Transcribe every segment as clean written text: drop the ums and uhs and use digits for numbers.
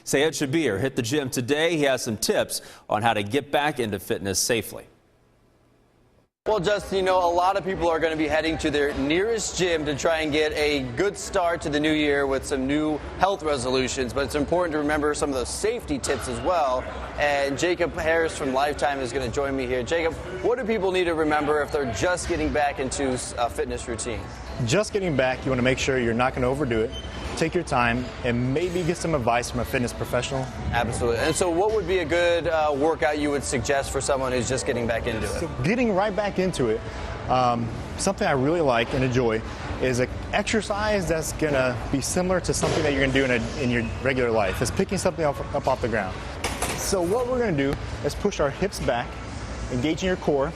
KSHB hit the gym today. He has some tips on how to get back into fitness safely. Well, Justin, you know, a lot of people are going to be heading to their nearest gym to try and get a good start to the new year with some new health resolutions, but it's important to remember some of those safety tips as well. And Jacob Harris from Lifetime is going to join me here. Jacob, what do people need to remember if they're just getting back into a fitness routine? Just getting back, you want to make sure you're not going to overdo it. Take your time and maybe get some advice from a fitness professional. Absolutely. And so what would be a good workout you would suggest for someone who's just getting back into it? So getting right back into it, something I really like and enjoy is an exercise that's going to be similar to something that you're going to do in your regular life. It's picking something up off the ground. So what we're going to do is push our hips back, engaging your core,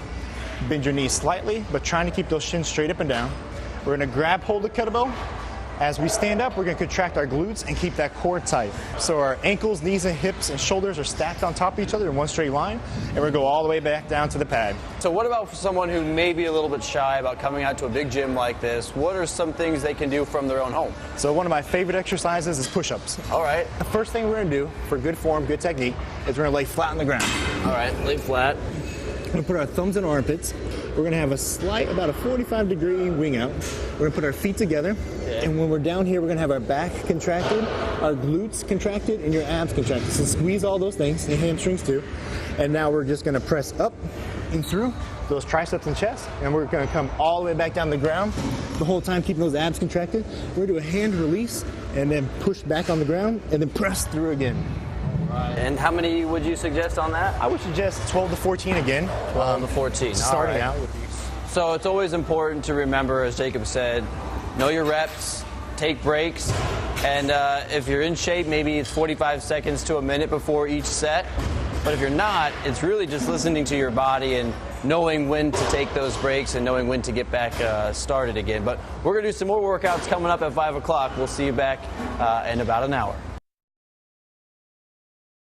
bend your knees slightly, but trying to keep those shins straight up and down. We're going to grab hold of the kettlebell. As we stand up, we're going to contract our glutes and keep that core tight. So our ankles, knees, and hips and shoulders are stacked on top of each other in one straight line, and we're going to go all the way back down to the pad. So what about for someone who may be a little bit shy about coming out to a big gym like this? What are some things they can do from their own home? So one of my favorite exercises is push-ups. All right. The first thing we're going to do for good form, good technique, is we're going to lay flat on the ground. All right, lay flat. We're going to put our thumbs in our armpits. We're going to have a slight, about a 45-degree wing out. We're going to put our feet together. Okay. And when we're down here, we're going to have our back contracted, our glutes contracted, and your abs contracted. So squeeze all those things, and hamstrings too. And now we're just going to press up and through those triceps and chest. And we're going to come all the way back down the ground, the whole time keeping those abs contracted. We're going to do a hand release, and then push back on the ground, and then press through again. And how many would you suggest on that? I would suggest 12 to 14 again. 12 to 14. Starting out. So it's always important to remember, as Jacob said, know your reps, take breaks, and if you're in shape, maybe it's 45 seconds to a minute before each set. But if you're not, it's really just listening to your body and knowing when to take those breaks and knowing when to get back started again. But we're going to do some more workouts coming up at 5 o'clock. We'll see you back in about an hour.